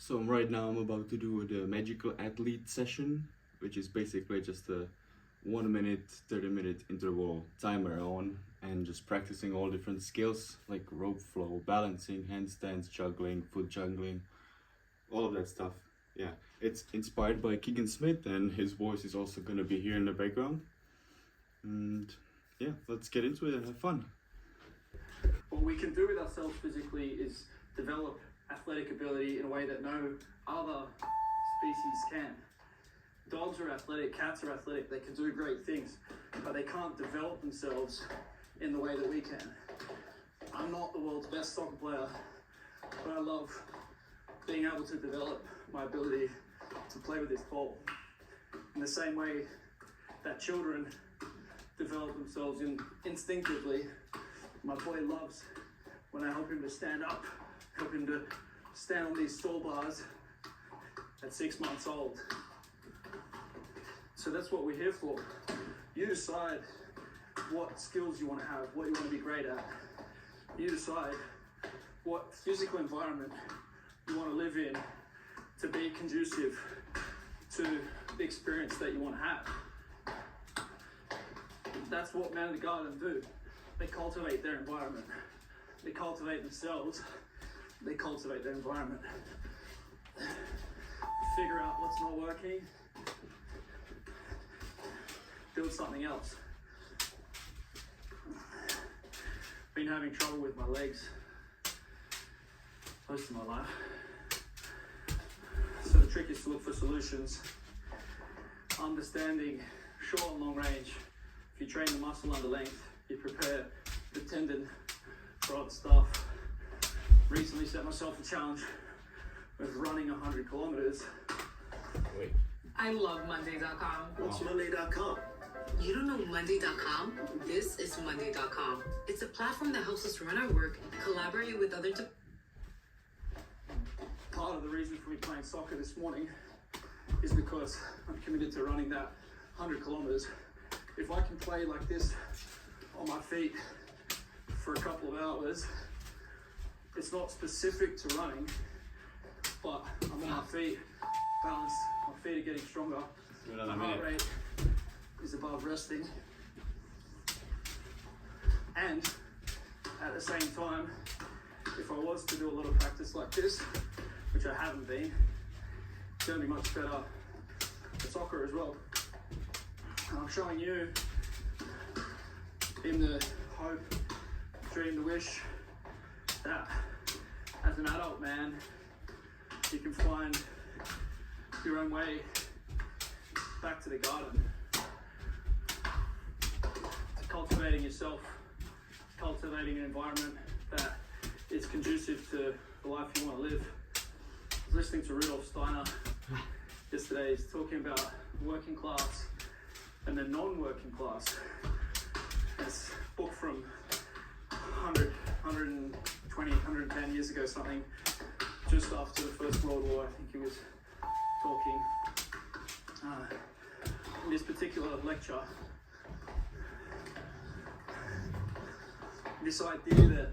So right now I'm about to do the magical athlete session, which is basically just a 1 minute, 30-minute interval timer on and just practicing all different skills like rope flow, balancing, handstands, juggling, foot juggling, all of that stuff. Yeah, it's inspired by Keegan Smith and his voice is also gonna be here in the background. And yeah, let's get into it and have fun. What we can do with ourselves physically is develop athletic ability in a way that no other species can. Dogs are athletic, cats are athletic, they can do great things, but they can't develop themselves in the way that we can. I'm not the world's best soccer player, but I love being able to develop my ability to play with this ball. In the same way that children develop themselves instinctively, my boy loves when I help him to stand up, help him to stand on these stall bars at 6 months old. So that's what we're here for. You decide what skills you want to have, what you want to be great at. You decide what physical environment you want to live in to be conducive to the experience that you want to have. That's what Men of the Garden do. They cultivate their environment. They cultivate themselves. They cultivate their environment. Figure out what's not working. Build something else. Been having trouble with my legs most of my life. So the trick is to look for solutions. Understanding short and long range. If you train the muscle under length, you prepare the tendon for other stuff. Recently set myself a challenge with running 100 kilometers. Wait. I love Monday.com. What's Monday.com? You don't know Monday.com? This is Monday.com. It's a platform that helps us run our work, collaborate with other Part of the reason for me playing soccer this morning is because I'm committed to running that 100 kilometers. If I can play like this on my feet for a couple of hours, it's not specific to running, but I'm on my feet, balanced, my feet are getting stronger, my heart rate is above resting, and at the same time, if I was to do a lot of practice like this, which I haven't been, it's going to be much better for soccer as well. And I'm showing you in the hope, dream, the wish that as an adult man, you can find your own way back to the garden, to cultivating yourself, cultivating an environment that is conducive to the life you want to live. I was listening to Rudolf Steiner yesterday. He's talking about working class and the non-working class. It's a book from 100, 120, 110 years ago, something, just after the First World War, I think he was talking. In this particular lecture, this idea that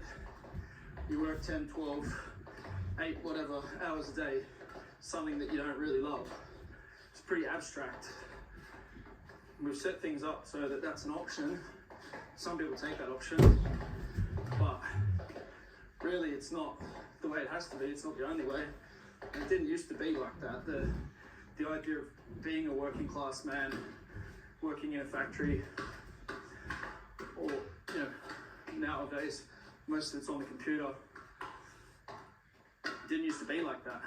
you work 10, 12, 8, whatever hours a day, something that you don't really love. It's pretty abstract. We've set things up so that that's an option. Some people take that option, but really it's not the way it has to be. It's not the only way. And it didn't used to be like that. The idea of being a working class man, working in a factory, or nowadays most of it's on the computer. It didn't used to be like that.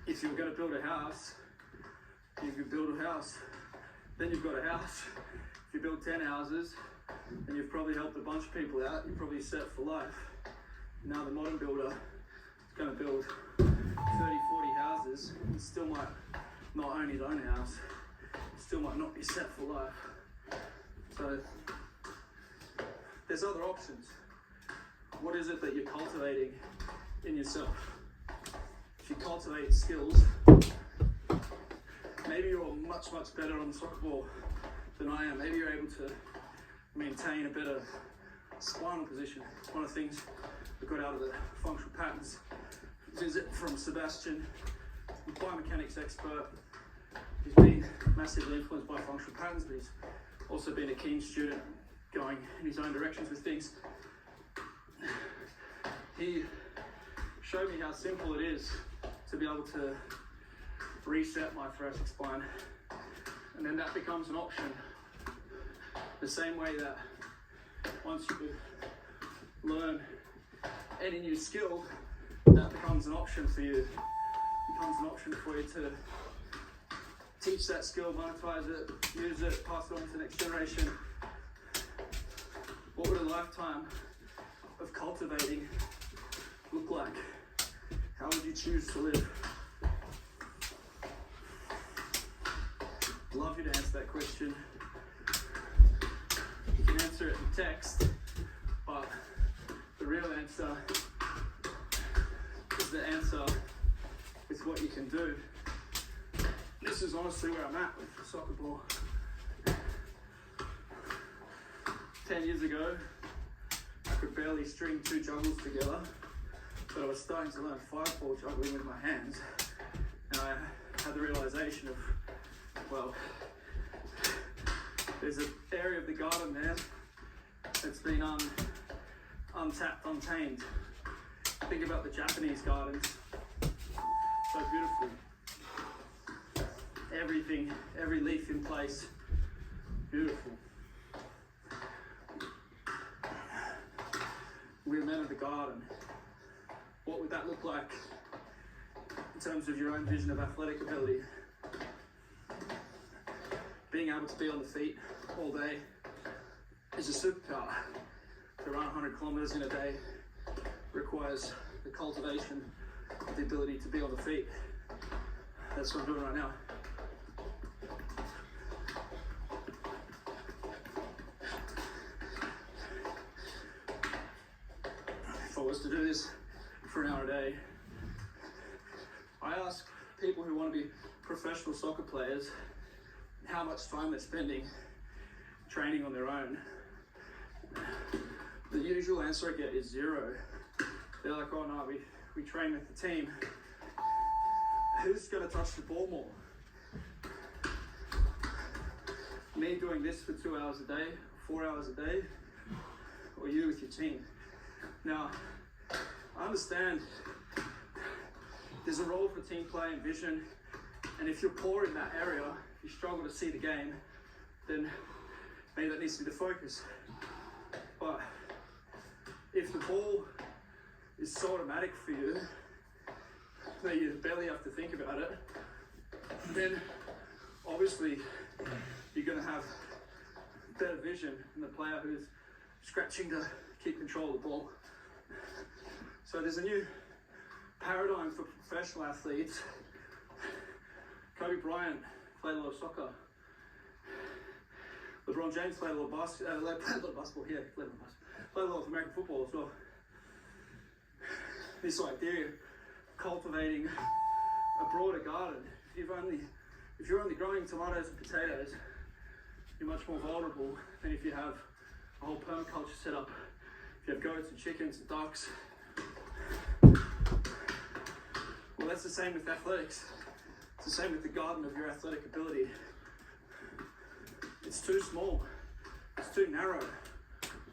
If you were going to build a house, you could build a house, then you've got a house. If you build 10 houses, and you've probably helped a bunch of people out, you're probably set for life. Now the modern builder is going to build 30, 40 houses, and still might not own his own house, still might not be set for life. So there's other options. What is it that you're cultivating in yourself? If you cultivate skills, maybe you're much, much better on the soccer ball than I am. Maybe you're able to maintain a better spinal position. It's one of the things I got out of the functional patterns Sebastian, biomechanics expert. He's been massively influenced by functional patterns, but he's also been a keen student, going in his own directions with things. He showed me how simple it is to be able to reset my thoracic spine, and then that becomes an option. The same way that once you learn any new skill, that becomes an option for you. Becomes an option for you to teach that skill, monetize it, use it, pass it on to the next generation. What would a lifetime of cultivating look like? How would you choose to live? I'd love you to answer that question. You can answer it in text, but the real answer is the answer with what you can do. This is honestly where I'm at with the soccer ball. 10 years ago, I could barely string 2 juggles together, but I was starting to learn 5-ball juggling with my hands, and I had the realization of, well, there's an area of the garden there that's been untapped, untamed. Think about the Japanese gardens, so beautiful. Everything, every leaf in place, beautiful. We're men of the garden. What would that look like in terms of your own vision of athletic ability? Being able to be on the feet all day is a superpower. To run 100 kilometers in a day requires the cultivation of the ability to be on the feet. That's what I'm doing right now. If I was to do this for an hour a day, I ask people who want to be professional soccer players how much time they're spending training on their own. The usual answer I get is 0. They're like, oh no, we train with the team. Who's going to touch the ball more? Me doing this for 2 hours a day, 4 hours a day, or you with your team? Now, I understand there's a role for team play and vision, and if you're poor in that area, if you struggle to see the game, then maybe that needs to be the focus. But if the ball is so automatic for you that you barely have to think about it, then obviously you're going to have better vision than the player who's scratching to keep control of the ball. So there's a new paradigm for professional athletes. Kobe Bryant played a lot of soccer. LeBron James played a lot of basketball. Yeah, played a lot of American football as well. This idea of cultivating a broader garden. If you're only growing tomatoes and potatoes, you're much more vulnerable than if you have a whole permaculture set up. If you have goats and chickens and ducks. Well, that's the same with athletics. It's the same with the garden of your athletic ability. It's too small. It's too narrow.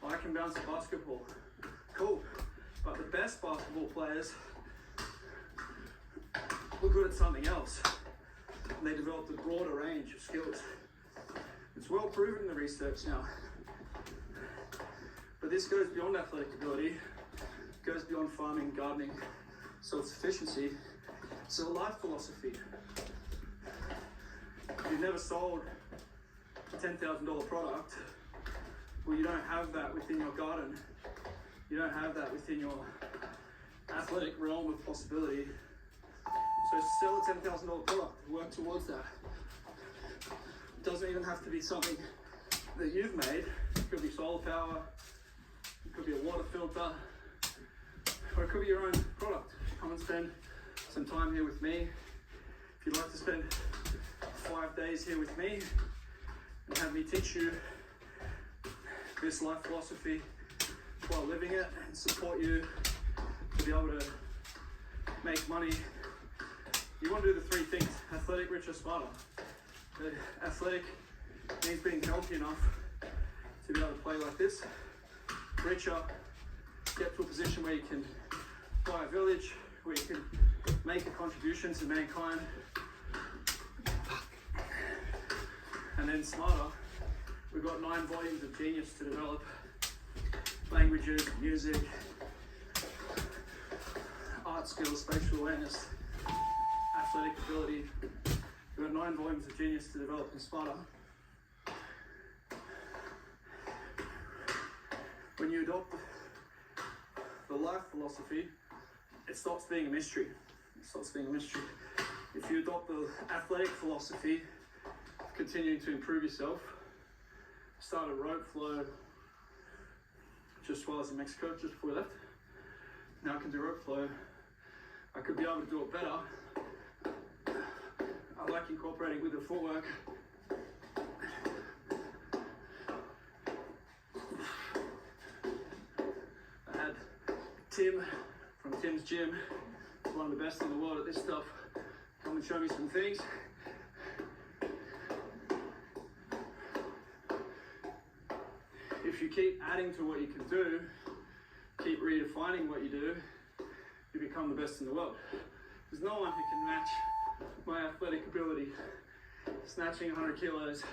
I can bounce a basketball. Cool. But the best basketball players were good at something else. And they developed a broader range of skills. It's well proven in the research now. But this goes beyond athletic ability. It goes beyond farming, gardening, self-sufficiency. It's a life philosophy. If you've never sold a $10,000 product, well, you don't have that within your garden. You don't have that within your athletic realm of possibility. So sell a $10,000 product, work towards that. It doesn't even have to be something that you've made. It could be solar power, it could be a water filter, or it could be your own product. Come and spend some time here with me. If you'd like to spend 5 days here with me and have me teach you this life philosophy while living it and support you to be able to make money You want to do the three things: athletic, rich, or smarter. The athletic means being healthy enough to be able to play like this. Richer, get to a position where you can buy a village, where you can make a contribution to mankind. And then smarter, we've got 9 volumes of genius to develop. Languages, music, art skills, spatial awareness, athletic ability. We've got 9 volumes of genius to develop in smarter. When you adopt the life philosophy, it stops being a mystery. It stops being a mystery. If you adopt the athletic philosophy, continuing to improve yourself, start a rope flow just while I was in Mexico, just before we left. Now I can do rope flow. I could be able to do it better. I like incorporating with the footwork. I had Tim from Tim's Gym, one of the best in the world at this stuff, come and show me some things. If you keep adding to what you can do, keep redefining what you do, you become the best in the world. There's no one who can match my athletic ability. Snatching 100 kilos,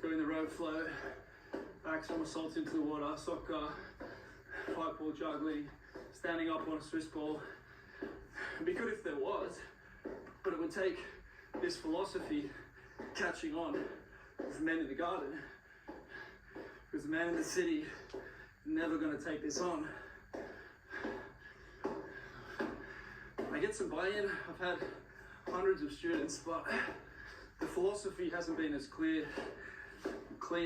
doing the rope flow, back somersaults into the water, soccer, 5-ball juggling, standing up on a Swiss ball. It'd be good if there was, but it would take this philosophy catching on with men in the garden. Because the man in the city is never going to take this on. I get some buy-in. I've had hundreds of students, but the philosophy hasn't been as clean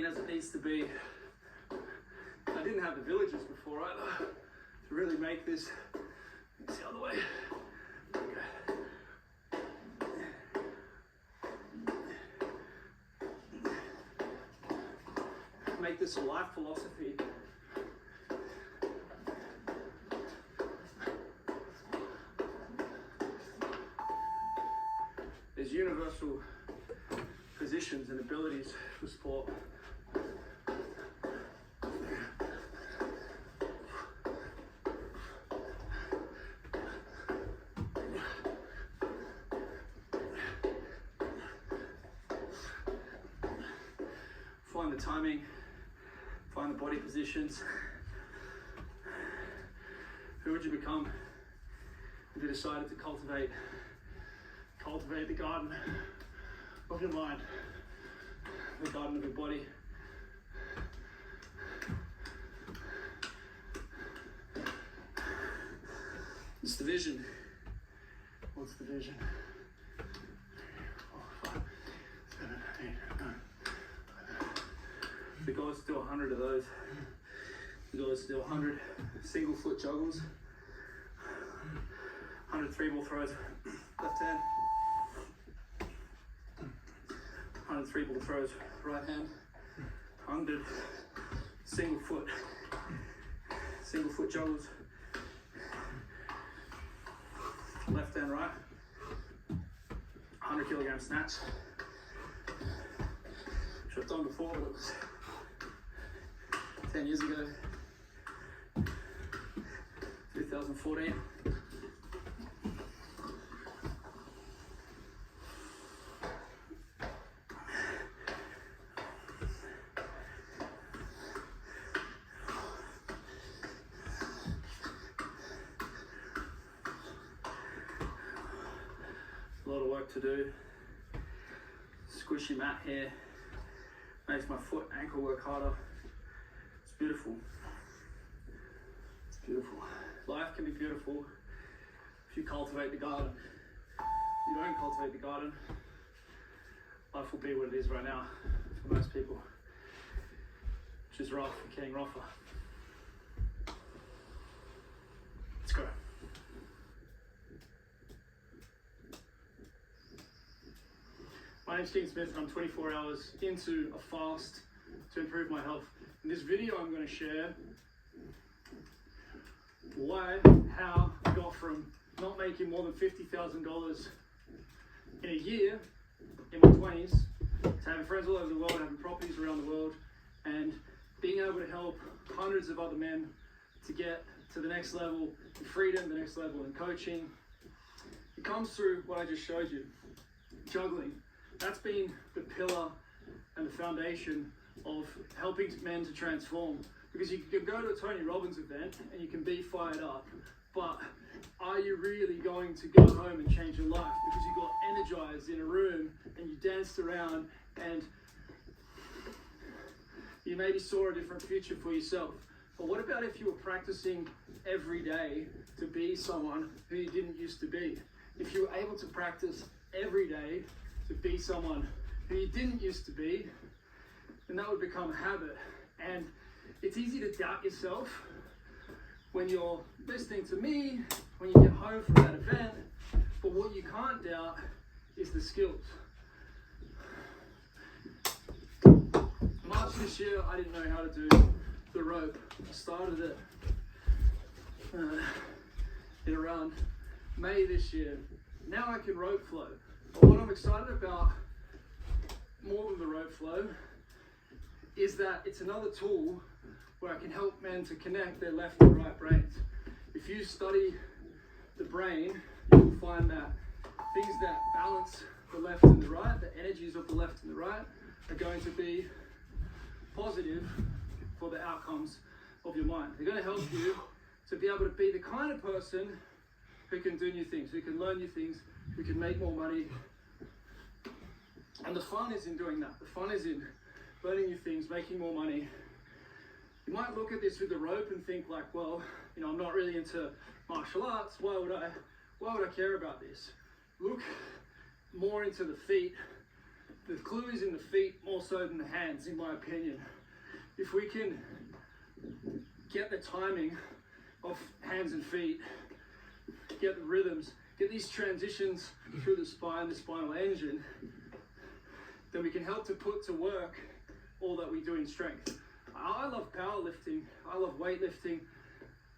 as it needs to be. I didn't have the villages before either to really make this. It's the other way. Okay. Make this a life philosophy. There's universal positions and abilities for sport. Find the timing, find the body positions. Who would you become if you decided to cultivate the garden of your mind, the garden of your body? It's the vision. What's the vision? 4, 5, 7, 8, 9. The goal is to do 100 of those. The goal is to do 100 single foot juggles, 100 3-ball throws, left hand, 100 3-ball throws, right hand, 100 single foot juggles, left and right, 100 kilogram snatch, which I've done before, but it was 10 years ago, 2014. A lot of work to do. Squishy mat here makes my foot ankle work harder. It's beautiful. It's beautiful. Life can be beautiful if you cultivate the garden. If you don't cultivate the garden, life will be what it is right now for most people, which is rough and getting rougher. Let's go. My name's King Smith and I'm 24 hours into a fast to improve my health. In this video I'm going to share how I got from not making more than $50,000 in a year, in my 20s, to having friends all over the world, having properties around the world, and being able to help hundreds of other men to get to the next level in freedom, the next level in coaching. It comes through what I just showed you, juggling. That's been the pillar and the foundation of helping men to transform. Because you can go to a Tony Robbins event and you can be fired up, but are you really going to go home and change your life? Because you got energized in a room and you danced around and you maybe saw a different future for yourself. But what about if you were practicing every day to be someone who you didn't used to be? If you were able to practice every day to be someone who you didn't used to be, then that would become a habit. And it's easy to doubt yourself when you're listening to me, when you get home from that event, but what you can't doubt is the skills. March this year, I didn't know how to do the rope. I started it in around May this year. Now I can rope flow. But what I'm excited about more than the rope flow is that it's another tool where I can help men to connect their left and right brains. If you study the brain, you will find that things that balance the left and the right, the energies of the left and the right, are going to be positive for the outcomes of your mind. They're going to help you to be able to be the kind of person who can do new things, who can learn new things, who can make more money. And the fun is in doing that. The fun is in learning new things, making more money. You might look at this with the rope and think like, well, you know, I'm not really into martial arts. Why would I care about this? Look more into the feet. The clue is in the feet more so than the hands, in my opinion. If we can get the timing of hands and feet, get the rhythms, get these transitions through the spine, the spinal engine, then we can help to put to work all that we do in strength. I love powerlifting, I love weightlifting,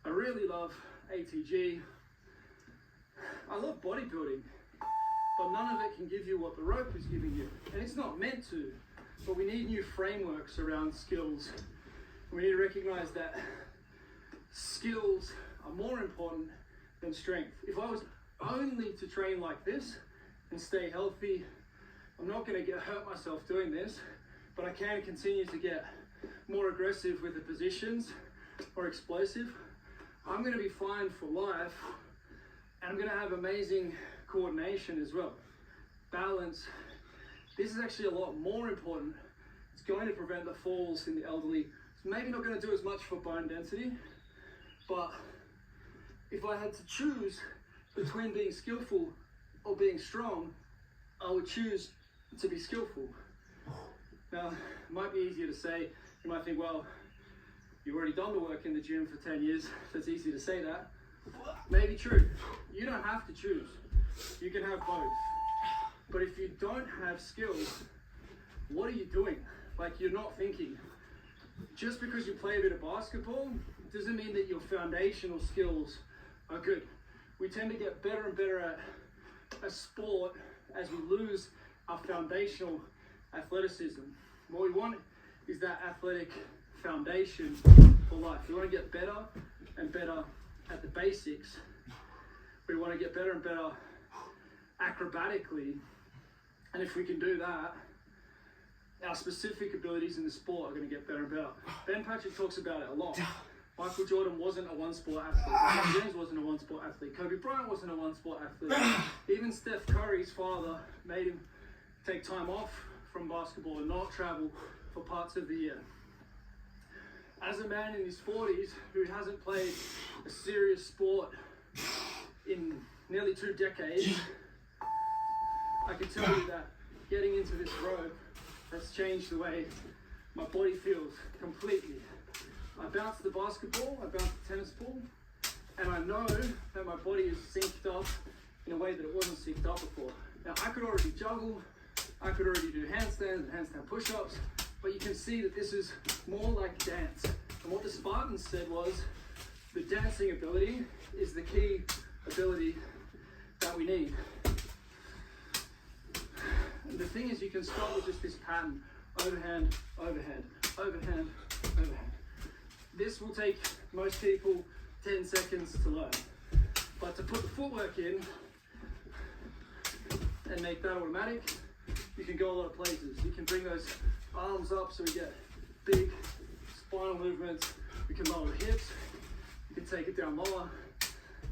I really love ATG, I love bodybuilding, but none of it can give you what the rope is giving you. And it's not meant to, but we need new frameworks around skills. We need to recognize that skills are more important than strength. If I was only to train like this and stay healthy, I'm not going to hurt myself doing this, but I can continue to get more aggressive with the positions or explosive. I'm going to be fine for life, and I'm going to have amazing coordination as well. Balance. This is actually a lot more important. It's going to prevent the falls in the elderly. It's maybe not going to do as much for bone density, but if I had to choose between being skillful or being strong, I would choose to be skillful. Now, it might be easier to say. You might think, well, you've already done the work in the gym for 10 years, so it's easy to say that. Maybe true. You don't have to choose. You can have both. But if you don't have skills, what are you doing? Like, you're not thinking. Just because you play a bit of basketball doesn't mean that your foundational skills are good. We tend to get better and better at a sport as we lose our foundational athleticism. What we want is that athletic foundation for life. We want to get better and better at the basics. We want to get better and better acrobatically. And if we can do that, our specific abilities in the sport are going to get better and better. Ben Patrick talks about it a lot. Michael Jordan wasn't a one-sport athlete. LeBron James wasn't a one-sport athlete. Kobe Bryant wasn't a one-sport athlete. Even Steph Curry's father made him take time off from basketball and not travel for parts of the year. As a man in his 40s who hasn't played a serious sport in nearly 2 decades, I can tell you that getting into this rope has changed the way my body feels completely. I bounce the basketball, I bounce the tennis ball, and I know that my body is synced up in a way that it wasn't synced up before. Now, I could already juggle, I could already do handstands and handstand push-ups, but you can see that this is more like dance. And what the Spartans said was, the dancing ability is the key ability that we need. And the thing is, you can start with just this pattern: overhand, overhand, overhand, overhand. This will take most people 10 seconds to learn. But to put the footwork in and make that automatic, you can go a lot of places. You can bring those arms up so we get big spinal movements. We can lower the hips. You can take it down lower.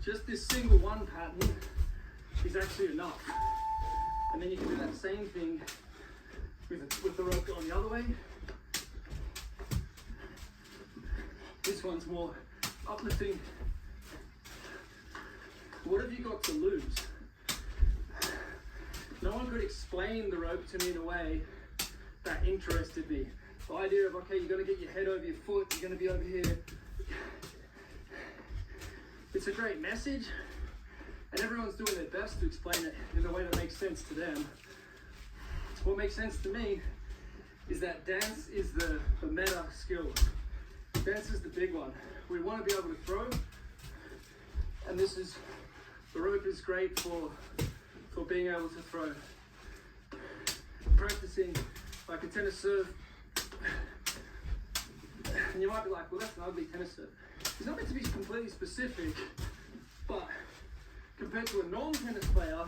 Just this single one pattern is actually enough. And then you can do that same thing with the rope going the other way. This one's more uplifting. What have you got to lose? No one could explain the rope to me in a way that interested me. The idea of, okay, you're gonna get your head over your foot, you're gonna be over here. It's a great message, and everyone's doing their best to explain it in a way that makes sense to them. What makes sense to me is that dance is the meta skill. Dance is the big one. We want to be able to throw, and the rope is great for being able to throw. Practicing like a tennis serve, and you might be like, well, that's an ugly tennis serve. It's not meant to be completely specific, but compared to a non-tennis player,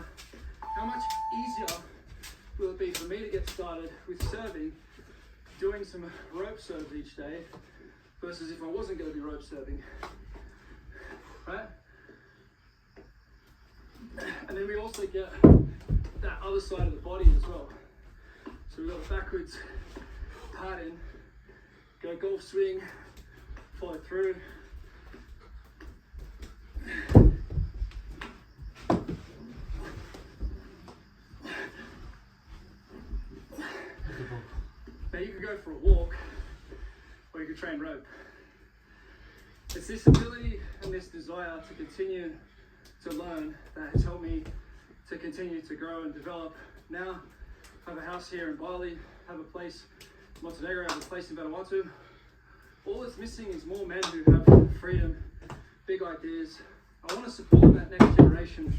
how much easier will it be for me to get started with serving, doing some rope serves each day, versus if I wasn't going to be rope serving, right? And then we also get that other side of the body as well. So we've got the backwards pattern, go golf swing, follow through. Now you could go for a walk, or you could train rope. It's this ability and this desire to continue to learn that has helped me to continue to grow and develop. Now I have a house here in Bali, have a place in Montenegro, have a place in Vanuatu. All that's missing is more men who have freedom, big ideas. I want to support that next generation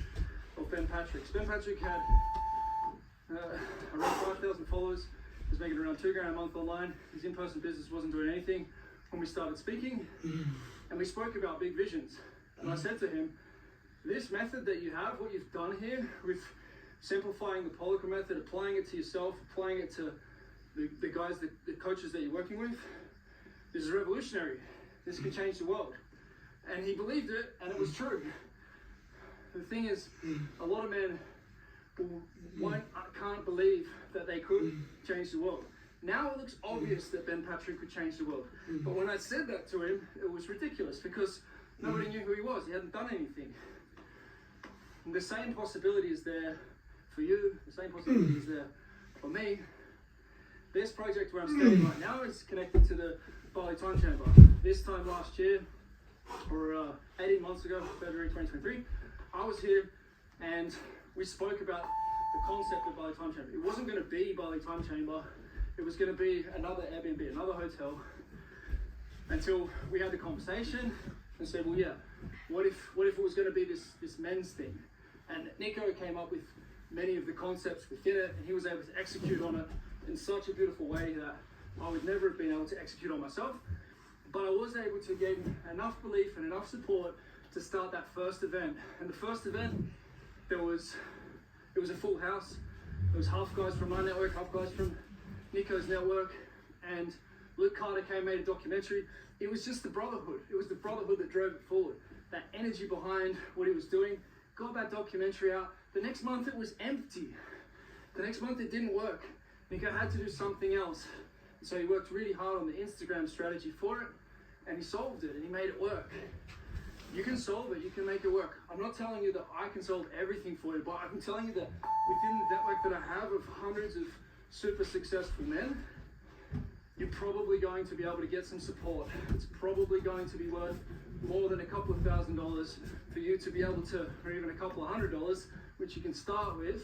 of Ben Patrick. Ben Patrick had around 5,000 followers. He was making around $2,000 a month online. His in-person business wasn't doing anything when we started speaking. And we spoke about big visions. And I said to him, this method that you have, what you've done here with simplifying the Pollica method, applying it to yourself, applying it to the guys, the coaches that you're working with, this is revolutionary. This can change the world. And he believed it, and it was true. The thing is, a lot of men can't believe that they could change the world. Now it looks obvious that Ben Patrick could change the world. But when I said that to him, it was ridiculous because nobody knew who he was. He hadn't done anything. And the same possibility is there for you. The same possibility is there for me. This project where I'm standing right now is connected to the Bali Time Chamber. This time last year, or 18 months ago, February 2023, I was here and we spoke about the concept of Bali Time Chamber. It wasn't going to be Bali Time Chamber. It was going to be another Airbnb, another hotel, until we had the conversation and said, well, yeah, what if it was going to be this men's thing? And Nico came up with many of the concepts within it, and he was able to execute on it in such a beautiful way that I would never have been able to execute on myself. But I was able to gain enough belief and enough support to start that first event. And the first event, it was a full house. It was half guys from my network, half guys from Nico's network, and Luke Carter came, made a documentary. It was just the brotherhood. It was the brotherhood that drove it forward. That energy behind what he was doing. Got that documentary out. The next month it was empty. The next month it didn't work. Nico had to do something else. So he worked really hard on the Instagram strategy for it, and he solved it, and he made it work. You can solve it, you can make it work. I'm not telling you that I can solve everything for you, but I'm telling you that within the network that I have of hundreds of super successful men, you're probably going to be able to get some support. It's probably going to be worth more than a couple of $1,000s for you to be able to, or even a couple of $100, which you can start with,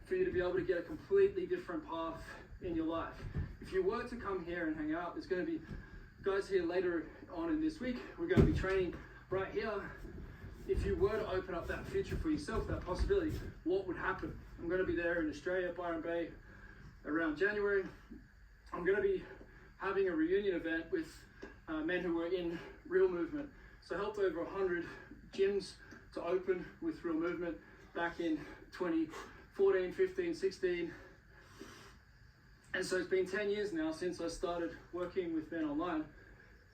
for you to be able to get a completely different path in your life. If you were to come here and hang out, there's going to be guys here later on in this week. We're going to be training right here. if you were to open up that future for yourself, that possibility, what would happen? I'm going to be there in Australia, Byron Bay, around January. I'm going to be having a reunion event with men who were in real movement. So I helped over 100 gyms to open with real movement back in 2014, 15, 16. And so it's been 10 years now since I started working with men online.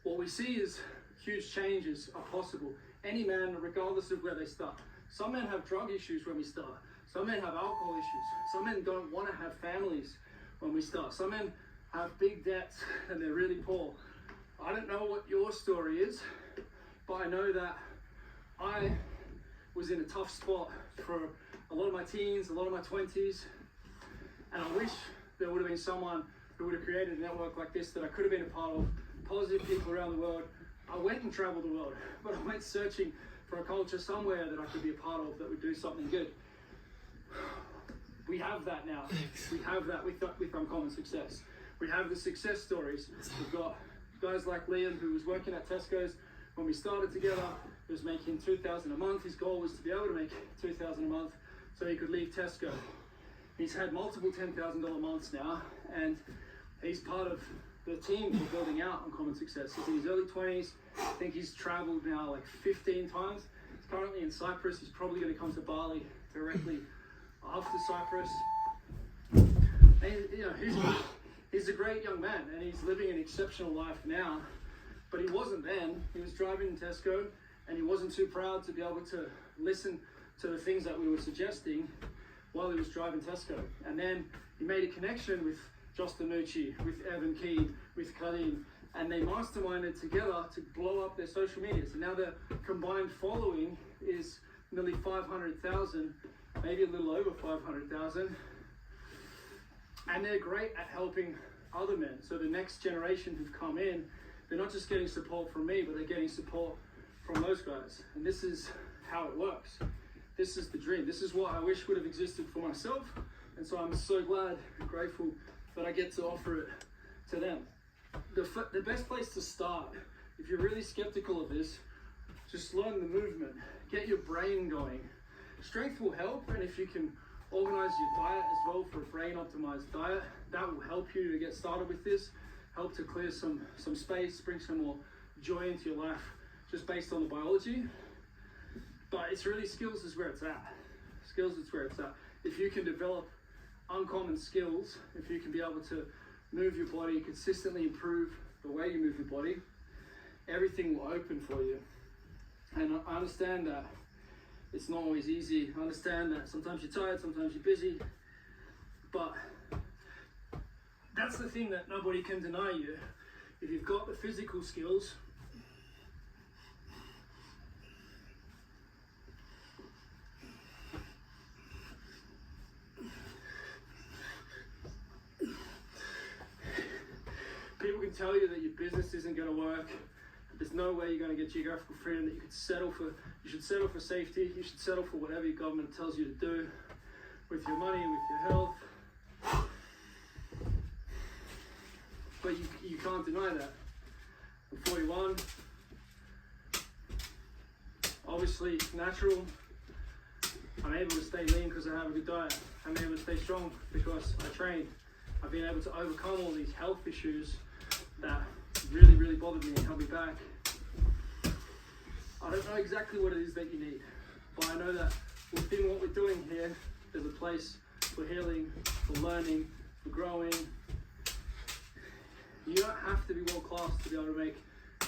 What we see is huge changes are possible. Any man, regardless of where they start. Some men have drug issues when we start. Some men have alcohol issues. Some men don't want to have families when we start. Some men have big debts and they're really poor. I don't know what your story is, but I know that I was in a tough spot for a lot of my teens, a lot of my 20s, and I wish there would have been someone who would have created a network like this that I could have been a part of, positive people around the world. I went and traveled the world, but I went searching for a culture somewhere that I could be a part of that would do something good. We have that now. We have that with Uncommon Success. We have the success stories. We've got guys like Liam, who was working at Tesco's when we started together. He was making $2,000 a month. His goal was to be able to make $2,000 a month so he could leave Tesco. He's had multiple $10,000 months now, and he's part of the team for building out Uncommon Success. He's in his early 20s. I think he's traveled now like 15 times. He's currently in Cyprus. He's probably going to come to Bali directly after Cyprus. And, you know, he's a great young man, and he's living an exceptional life now. But he wasn't then. He was driving in Tesco, and he wasn't too proud to be able to listen to the things that we were suggesting while he was driving Tesco. And then he made a connection with Justin Nucci, with Evan Keane, with Karim, and they masterminded together to blow up their social media. So now their combined following is nearly 500,000, maybe a little over 500,000. And they're great at helping other men. So the next generation who've come in, they're not just getting support from me, but they're getting support from those guys. And this is how it works. This is the dream. This is what I wish would have existed for myself. And so I'm so glad and grateful that I get to offer it to them. The best place to start, if you're really skeptical of this, just learn the movement. Get your brain going. Strength will help, and if you can organize your diet as well for a brain optimized diet, that will help you to get started with this, help to clear some space, bring some more joy into your life just based on the biology. But it's really skills is where it's at. Skills is where it's at. If you can develop uncommon skills, if you can be able to move your body, consistently improve the way you move your body, everything will open for you. And I understand that it's not always easy. I understand that sometimes you're tired, sometimes you're busy, but that's the thing that nobody can deny you. If you've got the physical skills, people can tell you that your business isn't going to work. There's no way you're going to get geographical freedom, that you should settle for safety, you should settle for whatever your government tells you to do with your money, with your health. But you can't deny that. I'm 41. Obviously, it's natural. I'm able to stay lean because I have a good diet. I'm able to stay strong because I train. I've been able to overcome all these health issues that really, really bothered me and held me back. I don't know exactly what it is that you need, but I know that within what we're doing here, there's a place for healing, for learning, for growing. You don't have to be world class to be able to make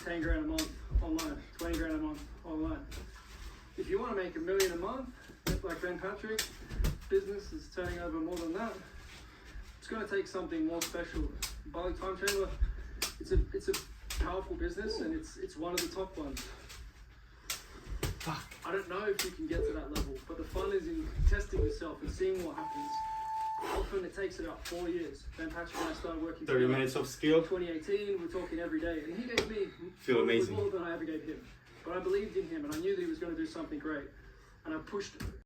10 grand a month online, 20 grand a month online. If you want to make $1 million a month, like Ben Patrick, business is turning over more than that. It's going to take something more special. Bali Time Chamber, it's a powerful business, and it's one of the top ones. I don't know if you can get to that level, but the fun is in testing yourself and seeing what happens. Often it takes about 4 years. Ben Patrick and I started working 30 minutes of skill. 2018, we're talking every day, and he gave me Feel amazing. more than I ever gave him. But I believed in him, and I knew that he was going to do something great, and I pushed